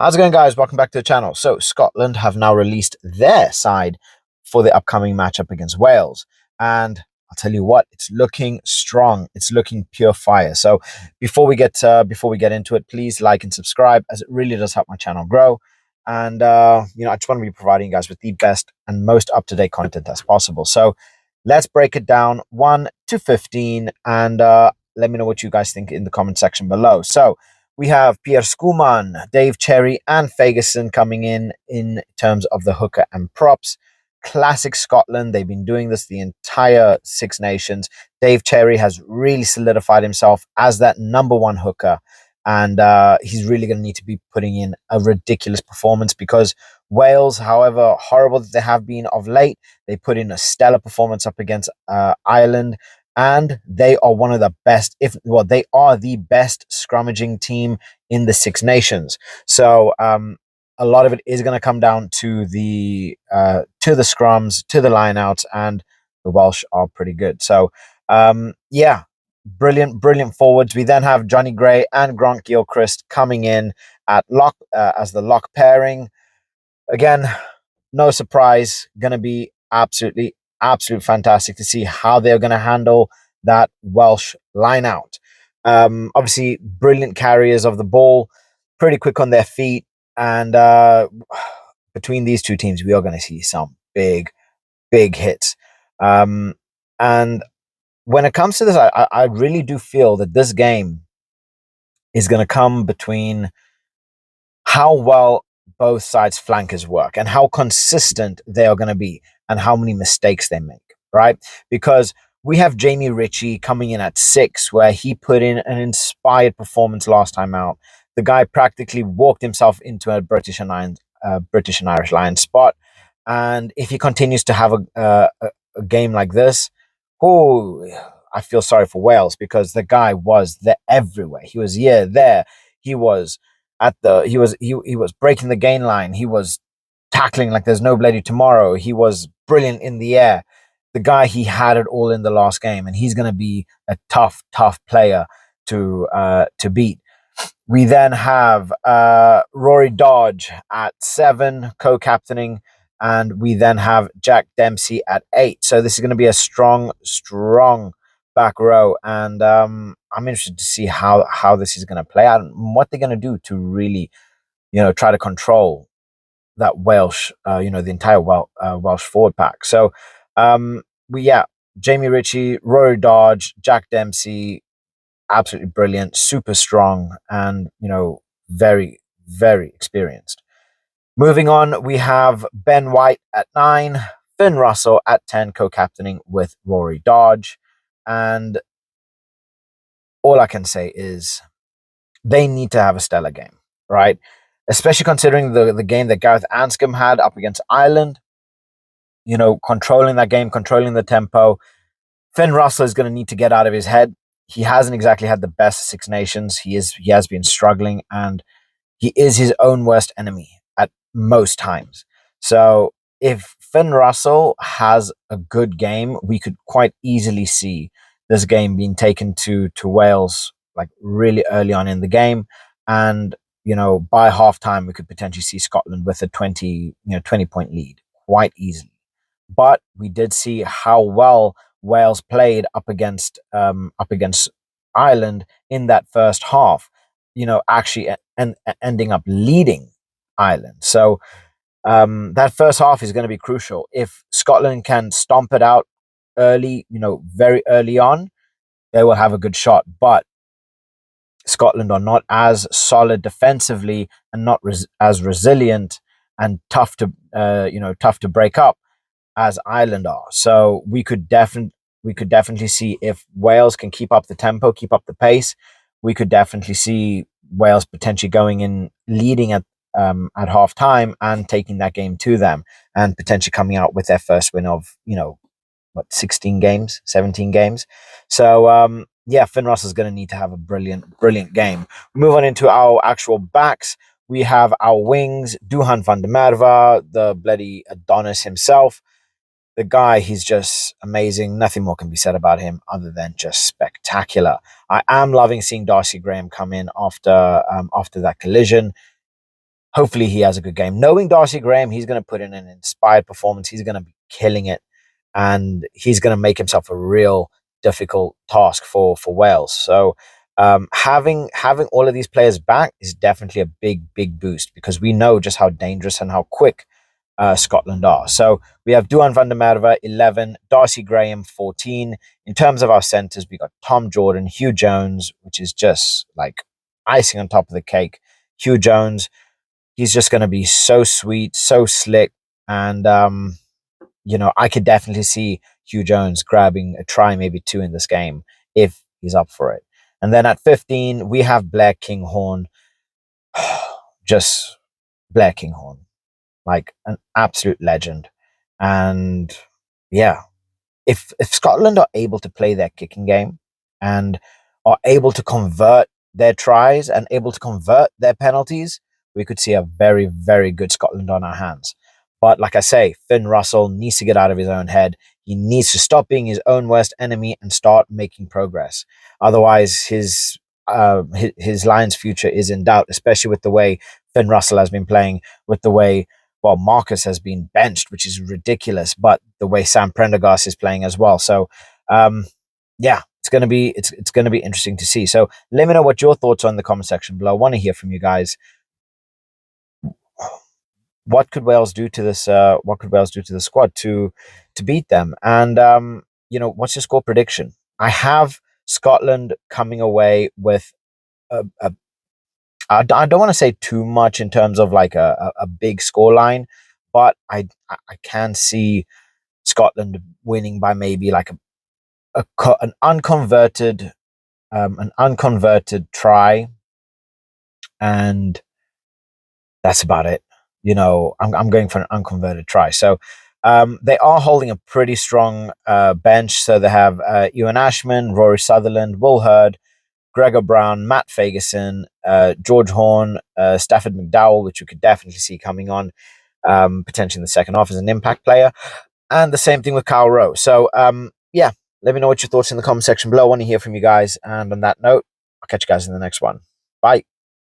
How's it going, guys? Welcome back to the channel. So, Scotland have now released their side for the upcoming matchup against Wales. And I'll tell you what, it's looking strong. It's looking pure fire. So, before we get into it, please like and subscribe, as it really does help my channel grow. And I just want to be providing you guys with the best and most up-to-date content as possible. So, let's break it down 1 to 15, and let me know what you guys think in the comment section below. So, we have Pierre Schoeman, Dave Cherry, and Ferguson coming in terms of the hooker and props. Classic Scotland. They've been doing this the entire Six Nations. Dave Cherry has really solidified himself as that number one hooker. And he's really going to need to be putting in a ridiculous performance, because Wales, however horrible that they have been of late, they put in a stellar performance up against Ireland, and they are one of the best, they are the best scrummaging team in the Six Nations. So a lot of it is going to come down to the scrums, to the lineouts, and the Welsh are pretty good. So yeah, brilliant forwards. We then have Johnny Gray and Grant Gilchrist coming in at lock as the lock pairing. Again, no surprise, going to be absolutely fantastic to see how they're going to handle that Welsh line out. Obviously, brilliant carriers of the ball, pretty quick on their feet, and between these two teams, we are going to see some big hits. And when it comes to this, I really do feel that this game is going to come between how well both sides' flankers work and how consistent they are going to be and how many mistakes they make, right? Because we have Jamie Ritchie coming in at 6, where he put in an inspired performance last time out. The guy practically walked himself into a British and Irish Lions spot. And if he continues to have a game like this, oh, I feel sorry for Wales, because the guy was there everywhere. He was here, there. He was he was breaking the gain line. He was tackling like there's no bloody tomorrow. He was brilliant in the air. The guy, he had it all in the last game, and he's going to be a tough player to beat. We then have Rory Dodge at 7, co-captaining, and we then have Jack Dempsey at 8. So this is going to be a strong back row, and I'm interested to see how this is going to play out and what they're going to do to really, try to control that Welsh, the entire Welsh forward pack. So, Jamie Ritchie, Rory Dodge, Jack Dempsey, absolutely brilliant, super strong, and very experienced. Moving on, we have Ben White at 9, Finn Russell at 10, co-captaining with Rory Dodge. And all I can say is they need to have a stellar game, right? Especially considering the game that Gareth Anscombe had up against Ireland. Controlling that game, controlling the tempo. Finn Russell is going to need to get out of his head. He hasn't exactly had the best Six Nations. He has been struggling, and he is his own worst enemy at most times. So if Finn Russell has a good game, we could quite easily see this game being taken to Wales like really early on in the game. And by halftime, we could potentially see Scotland with a 20-point lead quite easily. But we did see how well Wales played up against Ireland in that first half. Actually ending up leading Ireland. So that first half is going to be crucial. If Scotland can stomp it out early, very early on, they will have a good shot. But Scotland are not as solid defensively and not as resilient and tough to break up as Ireland are. So we could definitely see, if Wales can keep up the tempo, keep up the pace, we could definitely see Wales potentially going in leading at half time and taking that game to them, and potentially coming out with their first win of 16 games, 17 games. So Finn Russell's going to need to have a brilliant game. Move on into our actual backs. We have our wings, Duhan van der Merwe, the bloody Adonis himself. The guy, he's just amazing. Nothing more can be said about him other than just spectacular. I am loving seeing Darcy Graham come in after that collision. hopefully he has a good game. Knowing Darcy Graham, he's going to put in an inspired performance. He's going to be killing it, and he's going to make himself a real difficult task for Wales. So having all of these players back is definitely a big boost, because we know just how dangerous and how quick Scotland are. So we have Duan van der Merwe, 11, Darcy Graham, 14. In terms of our centres, we got Tom Jordan, Hugh Jones, which is just like icing on top of the cake. Hugh Jones, he's just going to be so sweet, so slick. And, I could definitely see Hugh Jones grabbing a try, maybe two in this game, if he's up for it. And then at 15, we have Blair Kinghorn. Just Blair Kinghorn, like an absolute legend. And yeah, if Scotland are able to play their kicking game and are able to convert their tries and able to convert their penalties, we could see a very good Scotland on our hands. But like I say, Finn Russell needs to get out of his own head. He needs to stop being his own worst enemy and start making progress. Otherwise, his Lions' future is in doubt, especially with the way Finn Russell has been playing, with the way Marcus has been benched, which is ridiculous, but the way Sam Prendergast is playing as well. So, yeah, it's gonna be interesting to see. So, let me know what your thoughts are in the comment section below. I want to hear from you guys. What could Wales do to this? What could Wales do to the squad to beat them? And what's your score prediction? I have Scotland coming away with a I don't want to say too much in terms of like a big score line, but I can see Scotland winning by maybe like an unconverted try, and that's about it. I'm going for an unconverted try. So they are holding a pretty strong bench. So they have Ewan Ashman, Rory Sutherland, Will Hurd, Gregor Brown, Matt Fagerson, George Horn, Stafford McDowell, which you could definitely see coming on potentially in the second half as an impact player. And the same thing with Kyle Rowe. So, yeah, let me know what your thoughts in the comment section below. I want to hear from you guys. And on that note, I'll catch you guys in the next one. Bye.